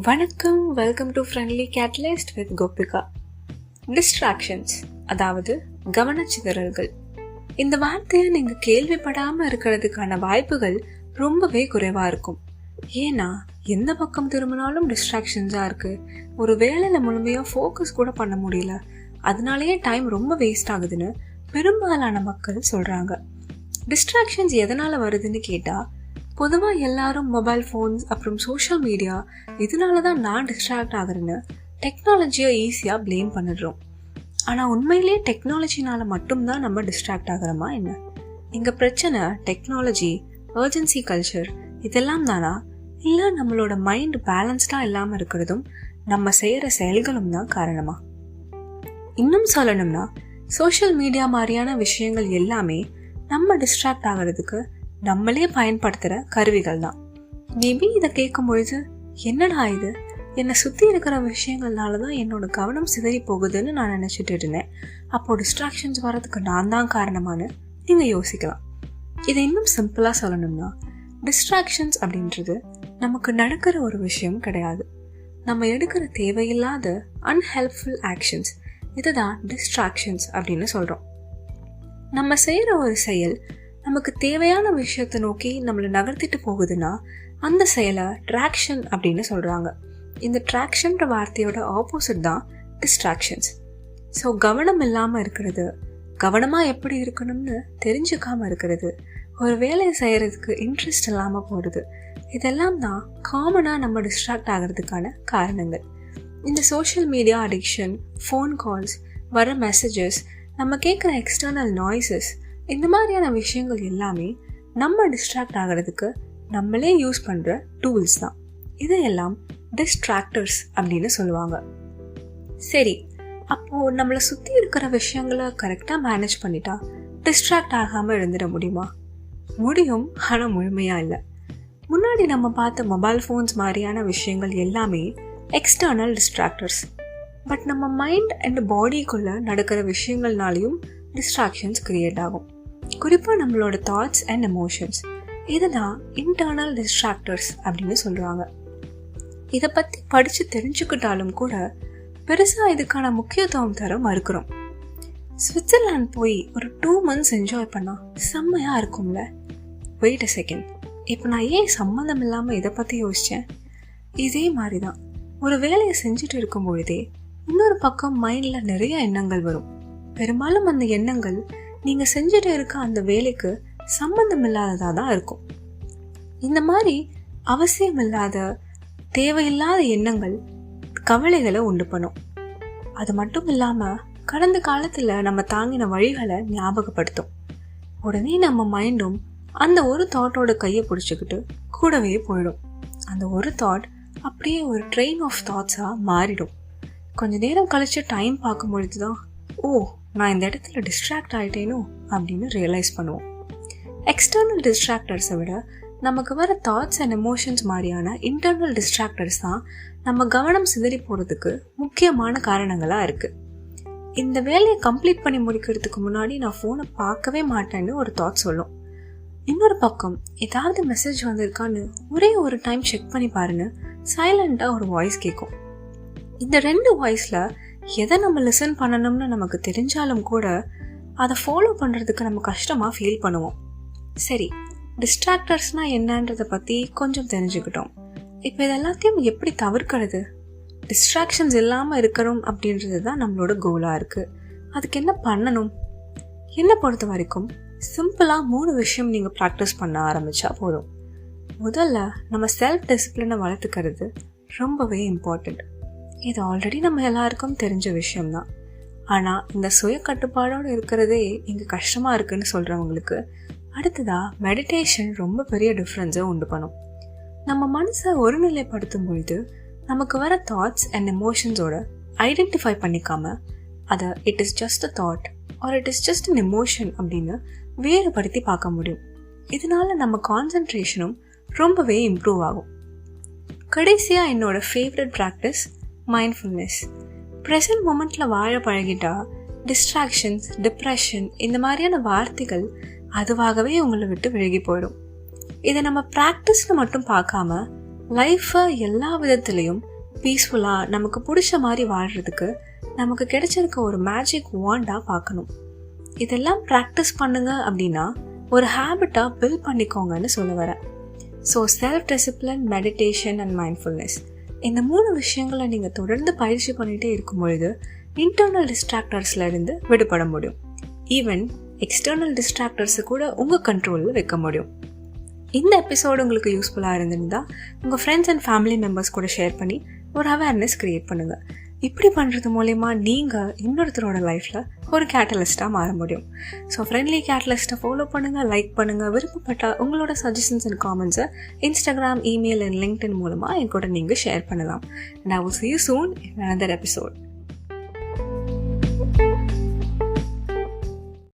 வணக்கம், welcome to friendly catalyst with Gopika. Distractions, அதாவது கவனச்சிதறல்கள். இந்த வார்த்தையை நீங்கள் கேள்விப்படாமல் இருக்கிறதுக்கான வாய்ப்புகள் ரொம்பவே குறைவாக இருக்கும். ஏன்னா எந்த பக்கம் திரும்பினாலும் டிஸ்ட்ராக்ஷன்ஸாக இருக்குது. ஒரு வேலையில் முழுமையாக ஃபோக்கஸ் கூட பண்ண முடியல, அதனாலேயே டைம் ரொம்ப வேஸ்ட் ஆகுதுன்னு பெரும்பாலான மக்கள் சொல்கிறாங்க. டிஸ்ட்ராக்ஷன்ஸ் எதனால் வருதுன்னு கேட்டால், பொதுவாக எல்லாரும் மொபைல் ஃபோன்ஸ் அப்புறம் சோஷியல் மீடியா இதனால தான் நான் டிஸ்ட்ராக்ட் ஆகுறேன்னு டெக்னாலஜியை ஈஸியாக ப்ளேம் பண்ணிடுறோம். ஆனால் உண்மையிலேயே டெக்னாலஜினால மட்டும்தான் நம்ம டிஸ்ட்ராக்ட் ஆகிறோமா என்ன? இங்கே பிரச்சனை டெக்னாலஜி, அர்ஜென்சி கல்ச்சர் இதெல்லாம் தானா, இல்லை நம்மளோட மைண்ட் பேலன்ஸ்டாக இல்லாமல் இருக்கிறதும் நம்ம செய்கிற செயல்களும் தான் காரணமா? இன்னும் சொல்லணும்னா, சோஷியல் மீடியா மாதிரியான விஷயங்கள் எல்லாமே நம்ம டிஸ்ட்ராக்ட் ஆகிறதுக்கு நம்மளே பயன்படுத்துகிற கருவிகள் தான். மேபி இதை கேட்கும் பொழுது, என்னடா இது, என்னை சுற்றி இருக்கிற விஷயங்கள்னால தான் என்னோட கவனம் சிதறி போகுதுன்னு நான் நினச்சிட்டு இருந்தேன், அப்போது டிஸ்ட்ராக்ஷன்ஸ் வர்றதுக்கு நான் தான் காரணமானு நீங்கள் யோசிக்கலாம். இதை இன்னும் சிம்பிளாக சொல்லணும்னா, டிஸ்ட்ராக்ஷன்ஸ் அப்படின்றது நமக்கு நடக்கிற ஒரு விஷயம் கிடையாது. நம்ம எடுக்கிற தேவையில்லாத அன்ஹெல்ப்ஃபுல் ஆக்ஷன்ஸ், இதை தான் டிஸ்ட்ராக்ஷன்ஸ் அப்படின்னு சொல்கிறோம். நம்ம செய்கிற ஒரு செயல் நமக்கு தேவையான விஷயத்தை நோக்கி நம்மளை நகர்த்திட்டு போகுதுன்னா அந்த செயலை ட்ராக்ஷன் அப்படின்னு சொல்கிறாங்க. இந்த ட்ராக்ஷன்ற வார்த்தையோட ஆப்போசிட் தான் டிஸ்ட்ராக்ஷன்ஸ். ஸோ கவனம் இல்லாமல் இருக்கிறது, கவனமாக எப்படி இருக்கணும்னு தெரிஞ்சுக்காமல் இருக்கிறது, ஒரு வேலையை செய்கிறதுக்கு இன்ட்ரெஸ்ட் இல்லாமல் போகிறது, இதெல்லாம் தான் காமனாக நம்ம டிஸ்ட்ராக்ட் ஆகிறதுக்கான காரணங்கள். இந்த social media addiction, phone calls, வர மெசேஜஸ், நம்ம கேட்குற எக்ஸ்டர்னல் நாய்ஸஸ், இந்த மாதிரியான விஷயங்கள் எல்லாமே நம்ம டிஸ்ட்ராக்ட் ஆகிறதுக்கு நம்மளே யூஸ் பண்ணுற டூல்ஸ் தான். இதையெல்லாம் டிஸ்ட்ராக்டர்ஸ் அப்படின்னு சொல்லுவாங்க. சரி, அப்போது நம்மளை சுற்றி இருக்கிற விஷயங்களை கரெக்டாக மேனேஜ் பண்ணிட்டா டிஸ்ட்ராக்ட் ஆகாமல் இருந்துட முடியுமா? முடியும், ஆனால் முழுமையாக இல்லை. முன்னாடி நம்ம பார்த்த மொபைல் ஃபோன்ஸ் மாதிரியான விஷயங்கள் எல்லாமே எக்ஸ்டர்னல் டிஸ்ட்ராக்டர்ஸ். பட் நம்ம மைண்ட் அண்ட் பாடிக்குள்ளே நடக்கிற விஷயங்கள்னாலையும் டிஸ்ட்ராக்ஷன்ஸ் கிரியேட் ஆகும். குறிப்பாக நம்மளோட தாட்ஸ் அண்ட் எமோஷன்ஸ், இதுதான் இன்டர்னல் டிஸ்ட்ராக்டர்ஸ் அப்படின்னு சொல்கிறாங்க. இதை பற்றி படித்து தெரிஞ்சுக்கிட்டாலும் கூட பெருசாக இதுக்கான முக்கியத்துவம் தர மறுக்கிறோம். சுவிட்சர்லாந்து போய் ஒரு 2 months என்ஜாய் பண்ணால் செம்மையாக இருக்கும்ல. வெயிட் அ செகண்ட், இப்போ நான் ஏன் சம்மந்தம் இல்லாமல் இதை பற்றி யோசித்தேன்? இதே மாதிரி தான் ஒரு வேலையை செஞ்சுட்டு இருக்கும் பொழுதே இன்னொரு பக்கம் மைண்டில் நிறைய எண்ணங்கள் வரும். பெரும்பாலும் அந்த எண்ணங்கள் நீங்கள் செஞ்சுட்டு இருக்க அந்த வேலைக்கு சம்பந்தம் இல்லாததாக தான் இருக்கும். இந்த மாதிரி அவசியம் இல்லாத தேவையில்லாத எண்ணங்கள் கவலைகளை உண்டு பண்ணும். அது மட்டும் இல்லாமல் கடந்த காலத்தில் நம்ம தாங்கின வழிகளை ஞாபகப்படுத்தும். உடனே நம்ம மைண்டும் அந்த ஒரு தாட்டோட கையை பிடிச்சிக்கிட்டு கூடவே போயிடும். அந்த ஒரு தாட் அப்படியே ஒரு ட்ரெயின் ஆஃப் தாட்ஸாக மாறிடும். கொஞ்ச நேரம் கழித்து டைம் பார்க்கும் பொழுது தான், ஓ, நான் இந்த இடத்துல டிஸ்ட்ராக்ட் ஆகிட்டேனோ அப்படின்னு ரியலைஸ் பண்ணுவோம். எக்ஸ்டர்னல் டிஸ்ட்ராக்டர்ஸை விட நமக்கு வர தாட்ஸ் அண்ட் எமோஷன்ஸ் மாதிரியான இன்டர்னல் டிஸ்ட்ராக்டர்ஸ் தான் நம்ம கவனம் சிதறி போகிறதுக்கு முக்கியமான காரணங்களாக இருக்குது. இந்த வேலையை கம்ப்ளீட் பண்ணி முடிக்கிறதுக்கு முன்னாடி நான் ஃபோனை பார்க்கவே மாட்டேன்னு ஒரு தாட் சொல்லும். இன்னொரு பக்கம் ஏதாவது மெசேஜ் வந்திருக்கான்னு ஒரே ஒரு டைம் செக் பண்ணி பாருன்னு சைலண்டாக ஒரு வாய்ஸ் கேட்கும். இந்த 2 வாய்ஸில் எதை நம்ம லிசன் பண்ணணும்னு நமக்கு தெரிஞ்சாலும் கூட அதை ஃபாலோ பண்ணுறதுக்கு நம்ம கஷ்டமாக ஃபீல் பண்ணுவோம். சரி, டிஸ்ட்ராக்டர்ஸ்னால் என்னன்றதை பற்றி கொஞ்சம் தெரிஞ்சுக்கிட்டோம். இப்போ இது எல்லாத்தையும் எப்படி தவிர்க்கிறது? டிஸ்ட்ராக்ஷன்ஸ் இல்லாமல் இருக்கிறோம் அப்படின்றது தான் நம்மளோட கோலாக இருக்குது. அதுக்கு என்ன பண்ணணும்? என்னை பொறுத்த வரைக்கும் சிம்பிளாக 3 விஷயம் நீங்கள் ப்ராக்டிஸ் பண்ண ஆரம்பித்தா போதும். முதல்ல, நம்ம செல்ஃப் டிசிப்ளினை வளர்த்துக்கிறது ரொம்பவே இம்பார்ட்டண்ட். இது ஆல்ரெடி நம்ம எல்லாருக்கும் தெரிஞ்ச விஷயம்தான். ஆனால் இந்த சுய கட்டுப்பாடோடு இருக்கிறதே இங்கே கஷ்டமாக இருக்குன்னு சொல்கிறவங்களுக்கு அடுத்ததாக மெடிடேஷன் ரொம்ப பெரிய டிஃப்ரென்ஸை உண்டு பண்ணும். நம்ம மனசை ஒருநிலைப்படுத்தும் பொழுது நமக்கு வர தாட்ஸ் அண்ட் எமோஷன்ஸோட ஐடென்டிஃபை பண்ணிக்காம அதை it is just a thought R it is just an emotion அப்படின்னு வேறுபடுத்தி பார்க்க முடியும். இதனால நம்ம கான்சன்ட்ரேஷனும் ரொம்பவே இம்ப்ரூவ் ஆகும். கடைசியாக என்னோட ஃபேவரட் ப்ராக்டிஸ் மைண்ட்ஃபுல்னஸ். ப்ரெசன்ட் மொமெண்ட்டில் வாழ பழகிட்டா டிஸ்ட்ராக்ஷன்ஸ், டிப்ரெஷன் இந்த மாதிரியான வார்த்தைகள் அதுவாகவே உங்களை விட்டு விலகி போயிடும். இதை நம்ம ப்ராக்டிஸ்னு மட்டும் பார்க்காம லைஃப்பை எல்லா விதத்துலேயும் பீஸ்ஃபுல்லாக நமக்கு பிடிச்ச மாதிரி வாழ்கிறதுக்கு நமக்கு கிடைச்சிருக்க ஒரு மேஜிக் வாண்டாக பார்க்கணும். இதெல்லாம் ப்ராக்டிஸ் பண்ணுங்க அப்படின்னா ஒரு ஹேபிட்டாக பில்ட் பண்ணிக்கோங்கன்னு சொல்ல வரேன். So self discipline, meditation and mindfulness, இந்த 3 விஷயங்களை நீங்கள் தொடர்ந்து பயிற்சி பண்ணிகிட்டே இருக்கும் பொழுது இன்டர்னல் டிஸ்ட்ராக்டர்ஸ்லேருந்து விடுபட முடியும். ஈவன் எக்ஸ்டர்னல் டிஸ்ட்ராக்டர்ஸை கூட உங்கள் கண்ட்ரோலில் வைக்க முடியும். இந்த எபிசோடு உங்களுக்கு யூஸ்ஃபுல்லாக இருந்திருந்தால் உங்கள் ஃப்ரெண்ட்ஸ் அண்ட் ஃபேமிலி மெம்பர்ஸ் கூட ஷேர் பண்ணி ஒரு அவேர்னஸ் க்ரியேட் பண்ணுங்கள். இப்படி பண்ணுறது மூலயமா நீங்கள் இன்னொருத்தரோட லைஃப்பில் ஒரு கேட்டலிஸ்ட்டாக மாற முடியும். ஸோ ஃப்ரெண்ட்லி கேட்டலிஸ்ட்டை ஃபாலோ பண்ணுங்கள், லைக் பண்ணுங்கள். விருப்பப்பட்டால் உங்களோட சஜஷன்ஸ் அண்ட் காமெண்ட்ஸை இன்ஸ்டாகிராம், இமெயில் அண்ட் லிங்க்டின் மூலமாக என் கூட நீங்கள் ஷேர் பண்ணலாம். And I will see you soon in another episode.